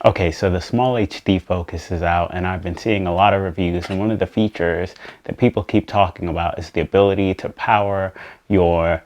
Okay, so the small HD focus is out, and I've been seeing a lot of reviews, and one of the features that people keep talking about is the ability to power your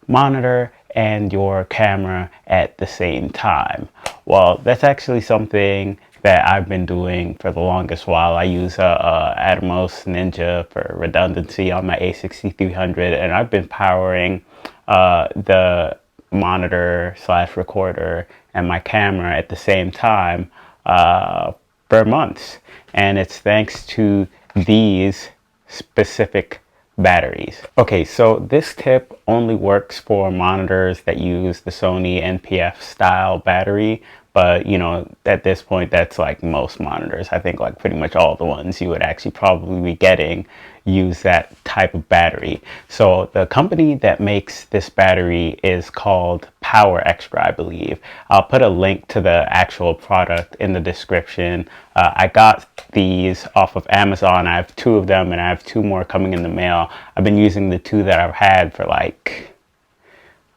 monitor and your camera at the same time. Well, that's actually something that I've been doing for the longest while. I use a Atomos Ninja for redundancy on my a6300, and I've been powering the monitor slash recorder and my camera at the same time for months. And it's thanks to these specific batteries. Okay, so this tip only works for monitors that use the Sony NPF style battery, but you know, at this point that's like most monitors. I think like pretty much all the ones you would actually probably be getting use that type of battery. So the company that makes this battery is called Power Extra, I believe. I'll put a link to the actual product in the description. I got these off of Amazon. I have two of them and I have two more coming in the mail. I've been using the two that I've had for like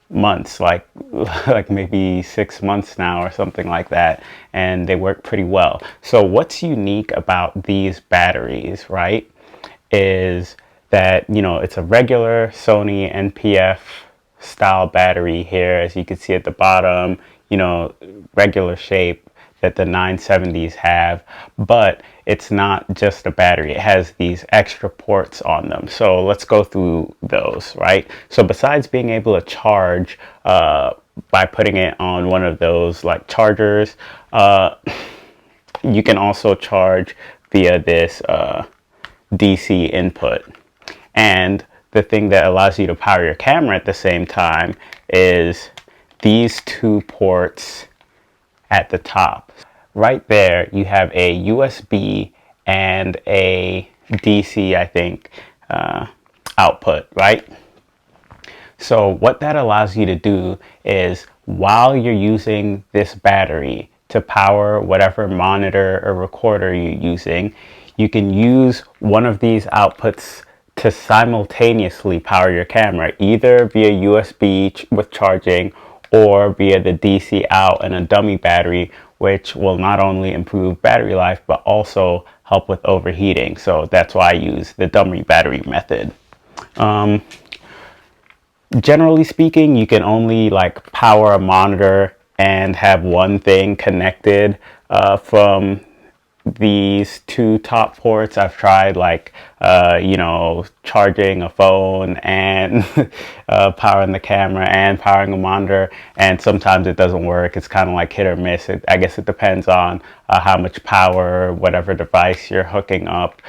months, like maybe 6 months now or something like that, and they work pretty well. So what's unique about these batteries, right, is that, you know, it's a regular Sony NPF style battery here, as you can see at the bottom, you know, regular shape that the 970s have, but it's not just a battery. It has these extra ports on them. So let's go through those, right? So besides being able to charge by putting it on one of those like chargers, you can also charge via this DC input. And the thing that allows you to power your camera at the same time is these two ports at the top. Right there, you have a USB and a DC, I think, output, right? So what that allows you to do is, while you're using this battery to power whatever monitor or recorder you're using, you can use one of these outputs to simultaneously power your camera, either via USB with charging or via the DC out and a dummy battery, which will not only improve battery life but also help with overheating. So that's why I use the dummy battery method. Generally speaking, you can only like power a monitor and have one thing connected from these two top ports. I've tried like you know, charging a phone and powering the camera and powering a monitor, and sometimes it doesn't work. It's kind of like hit or miss. I guess it depends on how much power whatever device you're hooking up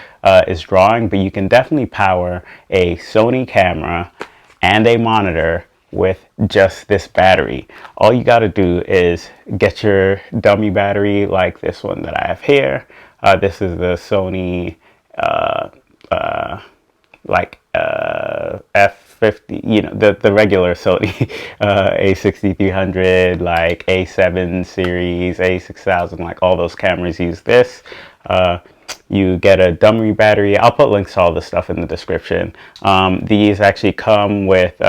is drawing, but you can definitely power a Sony camera and a monitor with just this battery. All you got to do is get your dummy battery like this one that I have here. This is the Sony F50, you know, the regular Sony a6300, like a7 series, a6000, like all those cameras use this. You get a dummy battery. I'll put links to all this stuff in the description. These actually come with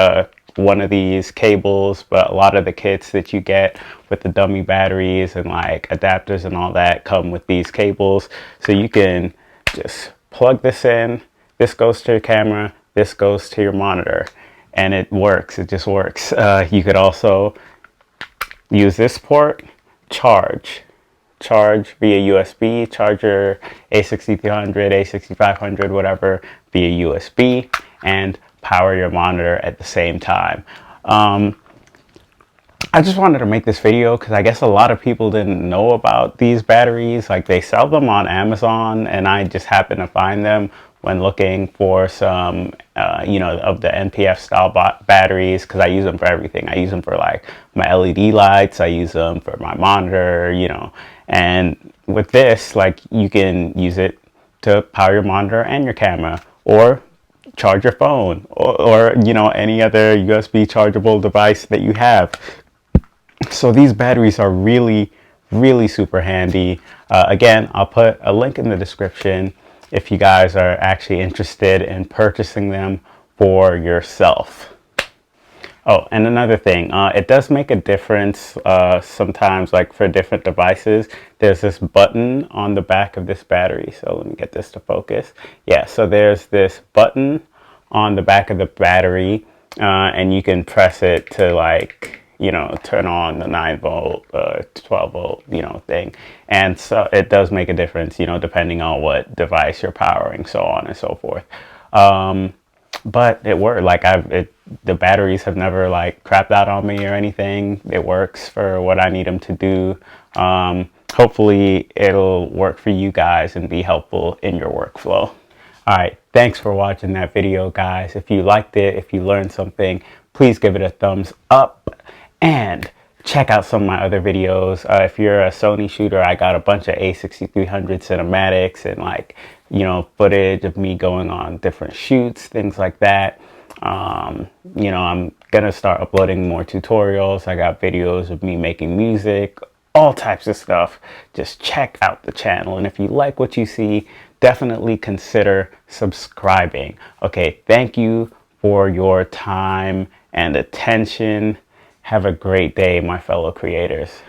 one of these cables, but a lot of the kits that you get with the dummy batteries and like adapters and all that come with these cables. So you can just plug this in. This goes to your camera. This goes to your monitor, and it works. It just works. You could also use this port, charge via USB, charger a6300, a6500, whatever, via USB, and power your monitor at the same time. I just wanted to make this video because I guess a lot of people didn't know about these batteries. Like, they sell them on Amazon, and I just happened to find them when looking for some, you know, of the NPF style batteries, because I use them for everything. I use them for like my LED lights. I use them for my monitor, you know. And with this, like, you can use it to power your monitor and your camera, or charge your phone, or you know, any other USB chargeable device that you have. So these batteries are really super handy. Again, I'll put a link in the description if you guys are actually interested in purchasing them for yourself. Oh, and another thing, it does make a difference sometimes, like for different devices. There's this button on the back of this battery. So let me get this to focus. Yeah, so there's this button on the back of the battery, and you can press it to, like, you know, turn on the 9 volt, 12 volt, you know, thing. And so it does make a difference, you know, depending on what device you're powering, so on and so forth. But it worked. Like the batteries have never like crapped out on me or anything. It works for what I need them to do. Hopefully it'll work for you guys and be helpful in your workflow. All right, thanks for watching that video, guys. If you liked it, if you learned something, please give it a thumbs up and check out some of my other videos. If you're a Sony shooter, I got a bunch of a6300 cinematics and, like, you know, footage of me going on different shoots, things like that. You know, I'm gonna start uploading more tutorials. I got videos of me making music, all types of stuff. Just check out the channel, and if you like what you see, definitely consider subscribing. Okay, thank you for your time and attention. Have a great day, my fellow creators.